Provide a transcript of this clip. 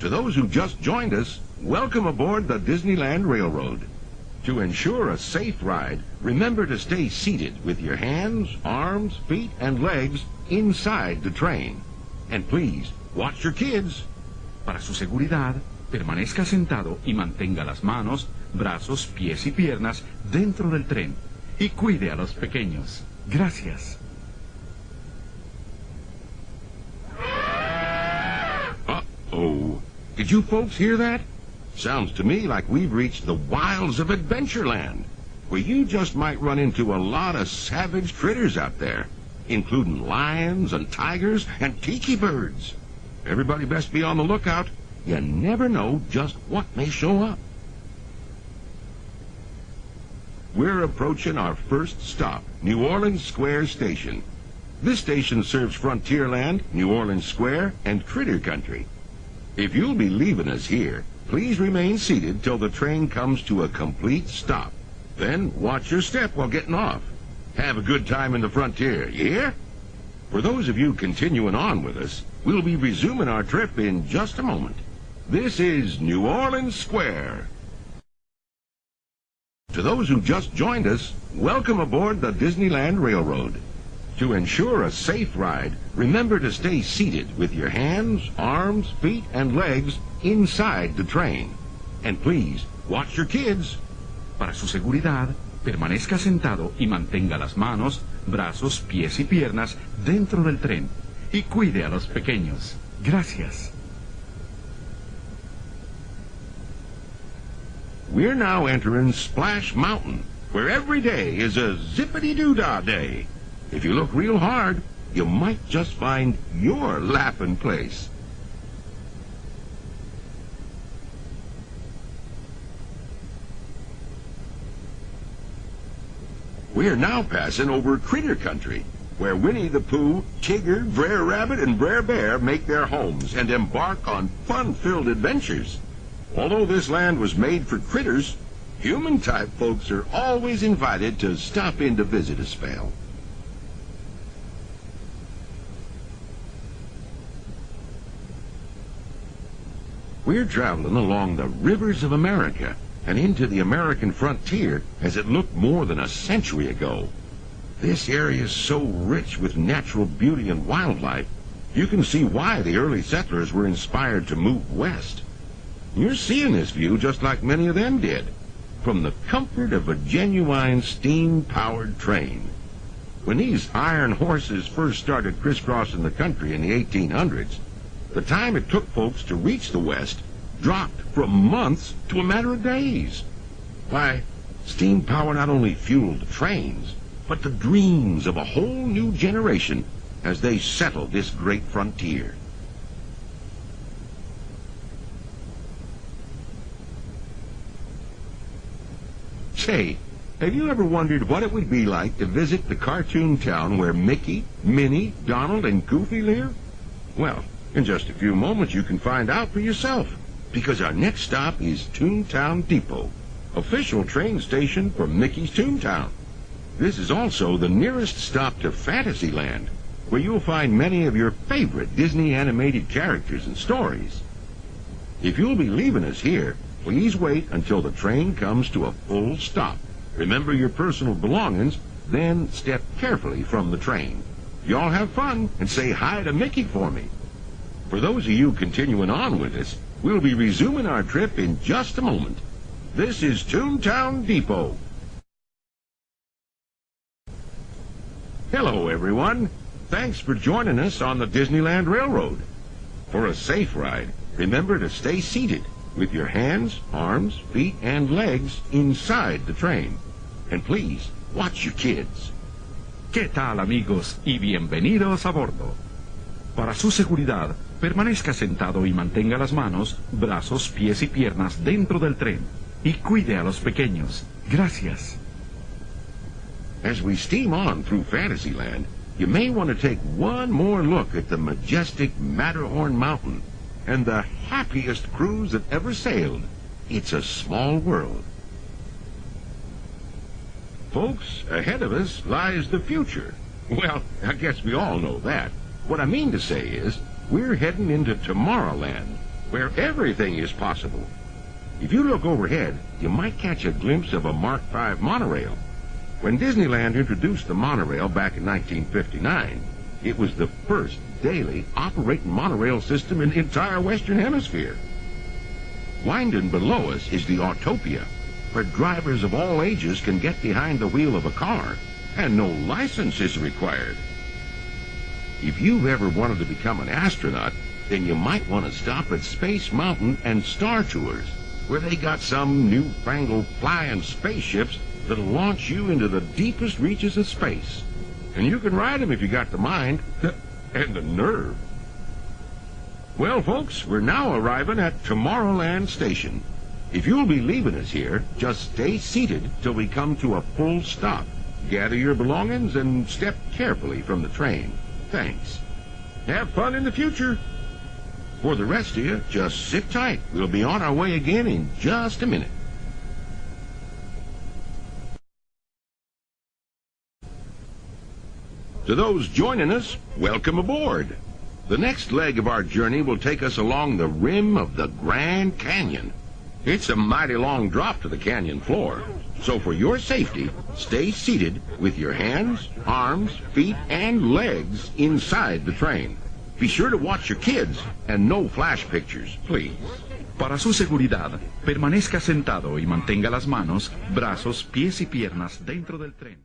To those who just joined us, welcome aboard the Disneyland Railroad. To ensure a safe ride, remember to stay seated with your hands, arms, feet, and legs inside the train. And please, watch your kids. Para su seguridad, permanezca sentado y mantenga las manos, brazos, pies y piernas dentro del tren. Y cuide a los pequeños. Gracias. Uh-oh. Did you folks hear that? Sounds to me like we've reached the wilds of Adventureland, where you just might run into a lot of savage critters out there, including lions and tigers and tiki birds. Everybody best be on the lookout. You never know just what may show up. We're approaching our first stop, New Orleans Square Station. This station serves Frontierland, New Orleans Square, and Critter Country. If you'll be leaving us here, please remain seated till the train comes to a complete stop. Then watch your step while getting off. Have a good time in the Frontier, you hear? For those of you continuing on with us, we'll be resuming our trip in just a moment. This is New Orleans Square. To those who just joined us, welcome aboard the Disneyland Railroad. To ensure a safe ride, remember to stay seated with your hands, arms, feet, and legs inside the train. And please, watch your kids. Para su seguridad, permanezca sentado y mantenga las manos, brazos, pies y piernas dentro del tren. Y cuide a los pequeños. Gracias. We're now entering Splash Mountain, where every day is a zippity-doo-dah day. If you look real hard, you might just find your laughing place. We're now passing over Critter Country, where Winnie the Pooh, Tigger, Brer Rabbit, and Brer Bear make their homes and embark on fun-filled adventures. Although this land was made for critters, human-type folks are always invited to stop in to visit a spell. We're traveling along the rivers of America and into the American frontier as it looked more than a century ago. This area is so rich with natural beauty and wildlife, you can see why the early settlers were inspired to move west. You're seeing this view just like many of them did, from the comfort of a genuine steam-powered train. When these iron horses first started crisscrossing the country in the 1800s, the time it took folks to reach the West dropped from months to a matter of days. Why, steam power not only fueled the trains, but the dreams of a whole new generation as they settled this great frontier. Say, have you ever wondered what it would be like to visit the cartoon town where Mickey, Minnie, Donald, and Goofy live? Well, in just a few moments you can find out for yourself, because our next stop is Toontown Depot, official train station for Mickey's Toontown. This is also the nearest stop to Fantasyland, where you'll find many of your favorite Disney animated characters and stories. If you'll be leaving us here, please wait until the train comes to a full stop. Remember your personal belongings, then step carefully from the train. Y'all have fun and say hi to Mickey for me. For those of you continuing on with us, we'll be resuming our trip in just a moment. This is Toontown Depot. Hello, everyone. Thanks for joining us on the Disneyland Railroad. For a safe ride, remember to stay seated with your hands, arms, feet, and legs inside the train. And please, watch your kids. ¿Qué tal, amigos? Y bienvenidos a bordo. Para su seguridad, permanezca sentado y mantenga las manos, brazos, pies y piernas dentro del tren. Y cuide a los pequeños. Gracias. As we steam on through Fantasyland, you may want to take one more look at the majestic Matterhorn Mountain and the happiest cruise that ever sailed. It's a small world. Folks, ahead of us lies the future. Well, I guess we all know that. What I mean to say is, we're heading into Tomorrowland, where everything is possible. If you look overhead, you might catch a glimpse of a Mark V monorail. When Disneyland introduced the monorail back in 1959, it was the first daily operating monorail system in the entire Western Hemisphere. Winding below us is the Autopia, where drivers of all ages can get behind the wheel of a car, and no license is required. If you've ever wanted to become an astronaut, then you might want to stop at Space Mountain and Star Tours, where they got some newfangled flying spaceships that'll launch you into the deepest reaches of space. And you can ride them if you got the mind and the nerve. Well, folks, we're now arriving at Tomorrowland Station. If you'll be leaving us here, just stay seated till we come to a full stop. Gather your belongings and step carefully from the train. Thanks. Have fun in the future. For the rest of you, just sit tight. We'll be on our way again in just a minute. To those joining us, welcome aboard. The next leg of our journey will take us along the rim of the Grand Canyon. It's a mighty long drop to the canyon floor. So for your safety, stay seated with your hands, arms, feet, and legs inside the train. Be sure to watch your kids and no flash pictures, please. Para su seguridad, permanezca sentado y mantenga las manos, brazos, pies y piernas dentro del tren.